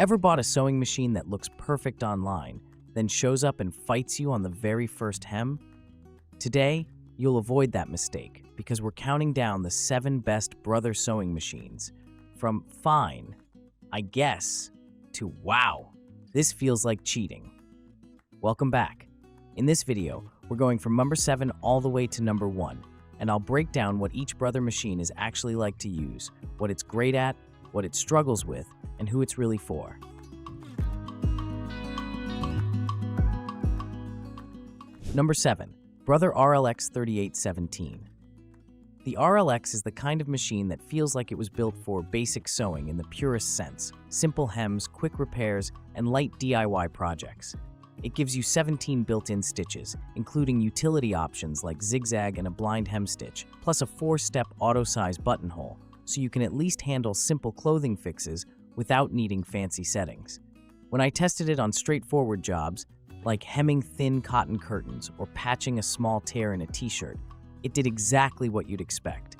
Ever bought a sewing machine that looks perfect online, then shows up and fights you on the very first hem? Today, you'll avoid that mistake because we're counting down the 7 best Brother sewing machines. From fine, I guess, to wow, this feels like cheating. Welcome back. In this video, we're going from number 7 all the way to number 1, and I'll break down what each Brother machine is actually like to use, what it's great at, what it struggles with, and who it's really for. Number 7. Brother RLX3817. The RLX is the kind of machine that feels like it was built for basic sewing in the purest sense, simple hems, quick repairs, and light DIY projects. It gives you 17 built-in stitches, including utility options like zigzag and a blind hem stitch, plus a 4-step auto-size buttonhole, so you can at least handle simple clothing fixes without needing fancy settings. When I tested it on straightforward jobs, like hemming thin cotton curtains or patching a small tear in a t-shirt, it did exactly what you'd expect.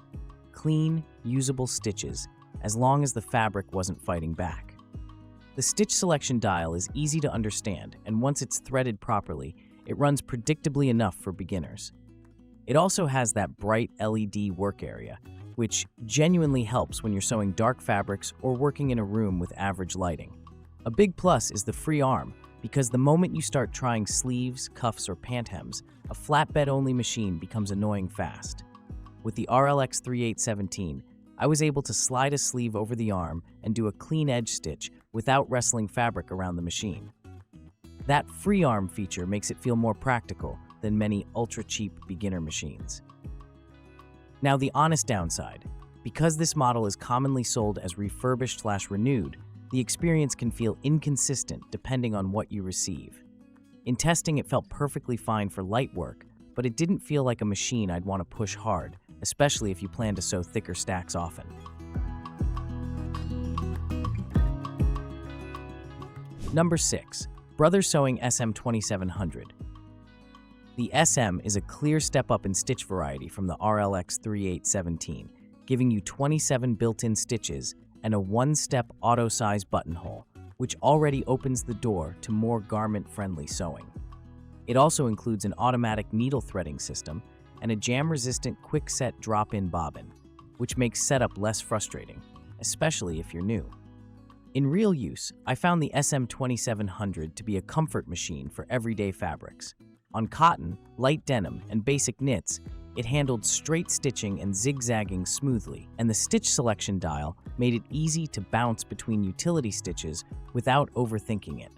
Clean, usable stitches, as long as the fabric wasn't fighting back. The stitch selection dial is easy to understand, and once it's threaded properly, it runs predictably enough for beginners. It also has that bright LED work area, which genuinely helps when you're sewing dark fabrics or working in a room with average lighting. A big plus is the free arm, because the moment you start trying sleeves, cuffs, or pant hems, a flatbed-only machine becomes annoying fast. With the RLX3817, I was able to slide a sleeve over the arm and do a clean edge stitch without wrestling fabric around the machine. That free arm feature makes it feel more practical than many ultra-cheap beginner machines. Now, the honest downside. Because this model is commonly sold as refurbished/renewed, the experience can feel inconsistent depending on what you receive. In testing, it felt perfectly fine for light work, but it didn't feel like a machine I'd want to push hard, especially if you plan to sew thicker stacks often. Number 6. Brother Sewing SM2700. The SM is a clear step up in stitch variety from the RLX3817, giving you 27 built-in stitches and a 1-step auto-size buttonhole, which already opens the door to more garment-friendly sewing. It also includes an automatic needle threading system and a jam-resistant quick-set drop-in bobbin, which makes setup less frustrating, especially if you're new. In real use, I found the SM2700 to be a comfort machine for everyday fabrics. On cotton, light denim, and basic knits, it handled straight stitching and zigzagging smoothly, and the stitch selection dial made it easy to bounce between utility stitches without overthinking it.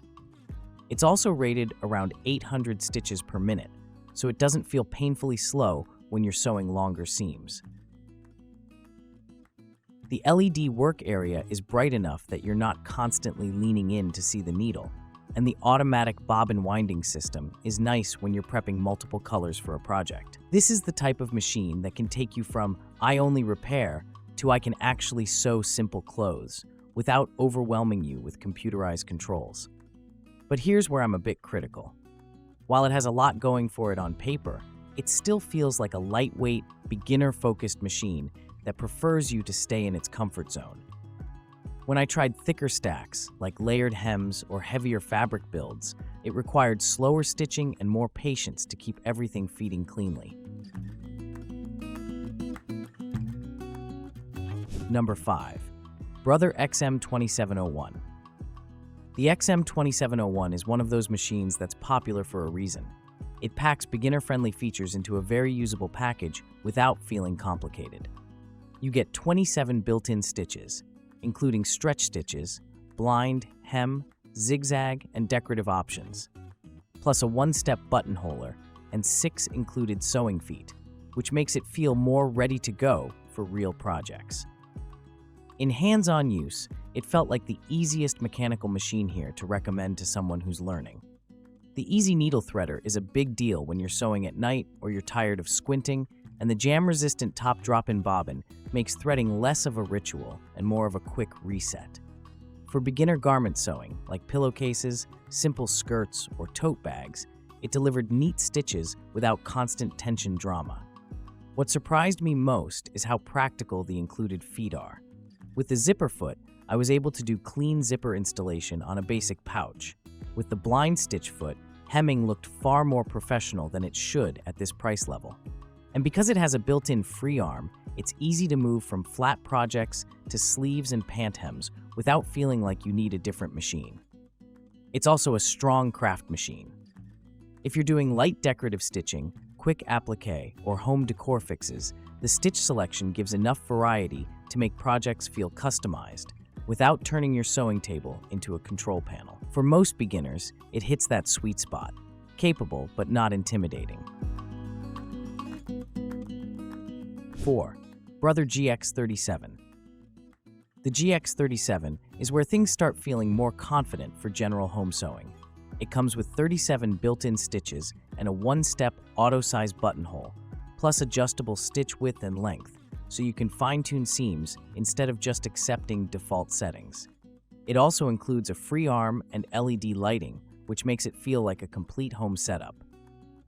It's also rated around 800 stitches per minute, so it doesn't feel painfully slow when you're sewing longer seams. The LED work area is bright enough that you're not constantly leaning in to see the needle, and the automatic bobbin winding system is nice when you're prepping multiple colors for a project. This is the type of machine that can take you from I only repair to I can actually sew simple clothes without overwhelming you with computerized controls. But here's where I'm a bit critical. While it has a lot going for it on paper, it still feels like a lightweight, beginner-focused machine that prefers you to stay in its comfort zone. When I tried thicker stacks, like layered hems or heavier fabric builds, it required slower stitching and more patience to keep everything feeding cleanly. Number 5. Brother XM2701. The XM2701 is one of those machines that's popular for a reason. It packs beginner-friendly features into a very usable package without feeling complicated. You get 27 built-in stitches, including stretch stitches, blind, hem, zigzag, and decorative options, plus a 1-step buttonholer and 6 included sewing feet, which makes it feel more ready to go for real projects. In hands-on use, it felt like the easiest mechanical machine here to recommend to someone who's learning. The Easy Needle Threader is a big deal when you're sewing at night or you're tired of squinting, and the jam-resistant top drop-in bobbin makes threading less of a ritual and more of a quick reset. For beginner garment sewing, like pillowcases, simple skirts, or tote bags, it delivered neat stitches without constant tension drama. What surprised me most is how practical the included feet are. With the zipper foot, I was able to do clean zipper installation on a basic pouch. With the blind stitch foot, hemming looked far more professional than it should at this price level. And because it has a built-in free arm, it's easy to move from flat projects to sleeves and pant hems without feeling like you need a different machine. It's also a strong craft machine. If you're doing light decorative stitching, quick applique, or home decor fixes, the stitch selection gives enough variety to make projects feel customized without turning your sewing table into a control panel. For most beginners, it hits that sweet spot, capable but not intimidating. 4. Brother GX37. The GX37 is where things start feeling more confident for general home sewing. It comes with 37 built-in stitches and a one-step auto-size buttonhole, plus adjustable stitch width and length, so you can fine-tune seams instead of just accepting default settings. It also includes a free arm and LED lighting, which makes it feel like a complete home setup.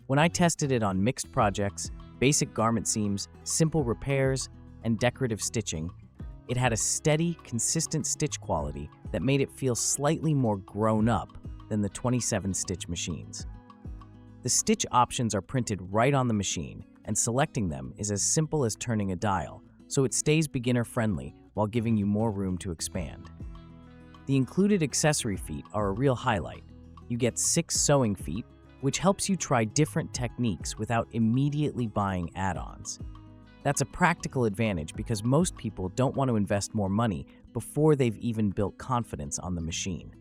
When I tested it on mixed projects, basic garment seams, simple repairs, and decorative stitching, it had a steady, consistent stitch quality that made it feel slightly more grown up than the 27-stitch machines. The stitch options are printed right on the machine, and selecting them is as simple as turning a dial, so it stays beginner-friendly while giving you more room to expand. The included accessory feet are a real highlight. You get 6 sewing feet, which helps you try different techniques without immediately buying add-ons. That's a practical advantage because most people don't want to invest more money before they've even built confidence on the machine.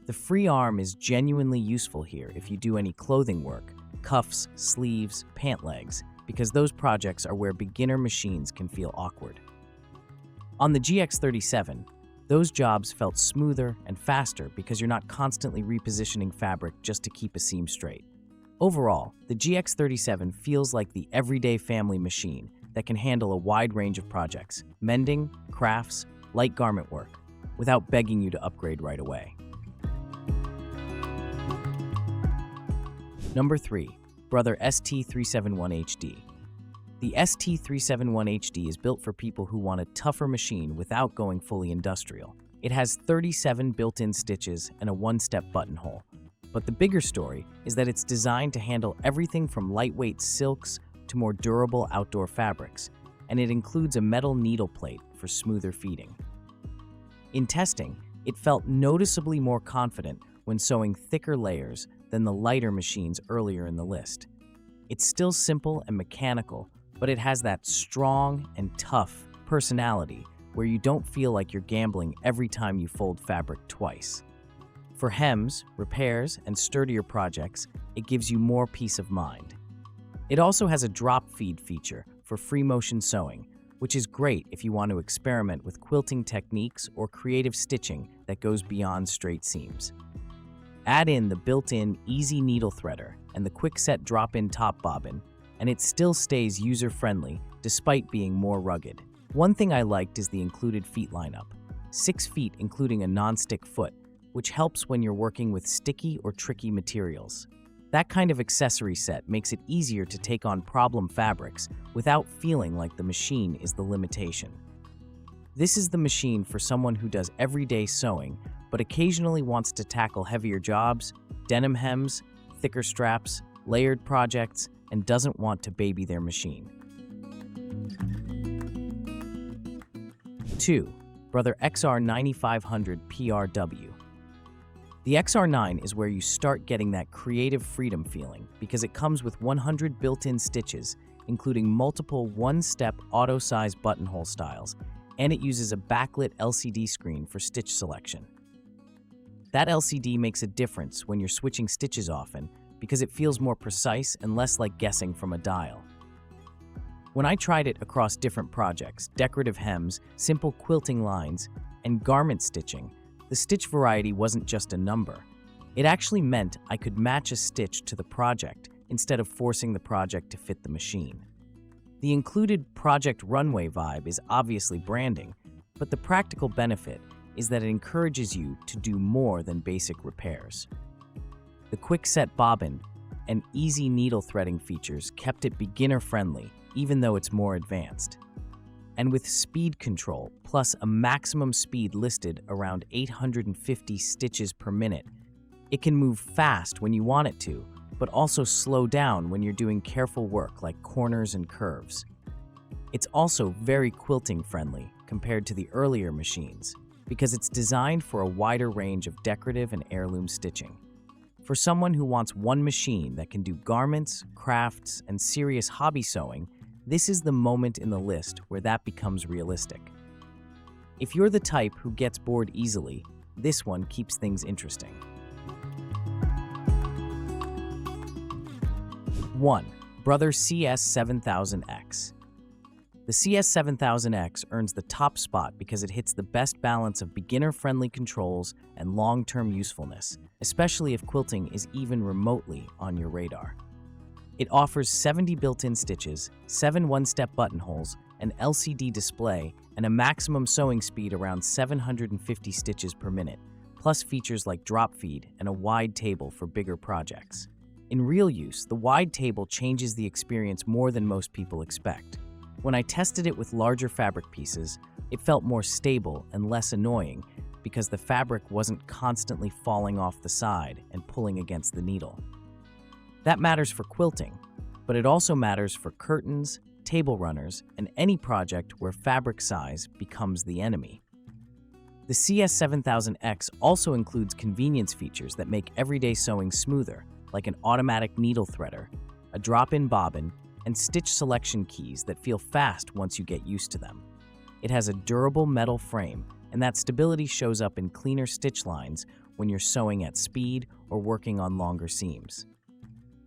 The free arm is genuinely useful here if you do any clothing work, cuffs, sleeves, pant legs, because those projects are where beginner machines can feel awkward. On the GX37, those jobs felt smoother and faster because you're not constantly repositioning fabric just to keep a seam straight. Overall, the GX37 feels like the everyday family machine that can handle a wide range of projects, mending, crafts, light garment work, without begging you to upgrade right away. Number 3. Brother ST371HD. The ST371HD is built for people who want a tougher machine without going fully industrial. It has 37 built-in stitches and a one-step buttonhole. But the bigger story is that it's designed to handle everything from lightweight silks to more durable outdoor fabrics, and it includes a metal needle plate for smoother feeding. In testing, it felt noticeably more confident when sewing thicker layers than the lighter machines earlier in the list. It's still simple and mechanical, but it has that strong and tough personality where you don't feel like you're gambling every time you fold fabric twice. For hems, repairs, and sturdier projects, it gives you more peace of mind. It also has a drop feed feature for free motion sewing, which is great if you want to experiment with quilting techniques or creative stitching that goes beyond straight seams. Add in the built-in easy needle threader and the quick-set drop-in top bobbin, and it still stays user-friendly despite being more rugged. One thing I liked is the included feet lineup. 6 feet including a non-stick foot, which helps when you're working with sticky or tricky materials. That kind of accessory set makes it easier to take on problem fabrics without feeling like the machine is the limitation. This is the machine for someone who does everyday sewing, but occasionally wants to tackle heavier jobs, denim hems, thicker straps, layered projects, and doesn't want to baby their machine. 2. Brother XR9550 PRW. The XR9 is where you start getting that creative freedom feeling because it comes with 100 built-in stitches, including multiple one-step auto-size buttonhole styles, and it uses a backlit LCD screen for stitch selection. That LCD makes a difference when you're switching stitches often because it feels more precise and less like guessing from a dial. When I tried it across different projects, decorative hems, simple quilting lines, and garment stitching, the stitch variety wasn't just a number. It actually meant I could match a stitch to the project instead of forcing the project to fit the machine. The included Project Runway vibe is obviously branding, but the practical benefit is that it encourages you to do more than basic repairs. The quick-set bobbin and easy needle threading features kept it beginner-friendly, even though it's more advanced. And with speed control, plus a maximum speed listed around 850 stitches per minute, it can move fast when you want it to, but also slow down when you're doing careful work like corners and curves. It's also very quilting friendly compared to the earlier machines because it's designed for a wider range of decorative and heirloom stitching. For someone who wants one machine that can do garments, crafts, and serious hobby sewing, this is the moment in the list where that becomes realistic. If you're the type who gets bored easily, this one keeps things interesting. 1. Brother CS7000X. The CS7000X earns the top spot because it hits the best balance of beginner-friendly controls and long-term usefulness, especially if quilting is even remotely on your radar. It offers 70 built-in stitches, 7 one-step buttonholes, an LCD display, and a maximum sewing speed around 750 stitches per minute, plus features like drop feed and a wide table for bigger projects. In real use, the wide table changes the experience more than most people expect. When I tested it with larger fabric pieces, it felt more stable and less annoying because the fabric wasn't constantly falling off the side and pulling against the needle. That matters for quilting, but it also matters for curtains, table runners, and any project where fabric size becomes the enemy. The CS7000X also includes convenience features that make everyday sewing smoother, like an automatic needle threader, a drop-in bobbin, and stitch selection keys that feel fast once you get used to them. It has a durable metal frame, and that stability shows up in cleaner stitch lines when you're sewing at speed or working on longer seams.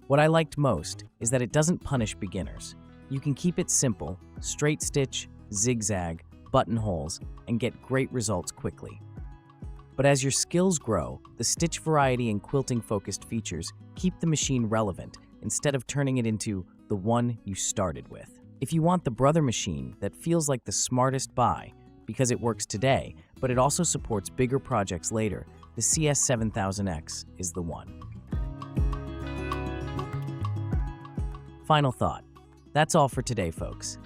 What I liked most is that it doesn't punish beginners. You can keep it simple, straight stitch, zigzag, buttonholes, and get great results quickly. But as your skills grow, the stitch variety and quilting-focused features keep the machine relevant instead of turning it into the one you started with. If you want the brother machine that feels like the smartest buy because it works today, but it also supports bigger projects later, the CS7000X is the one. Final thought. That's all for today, folks.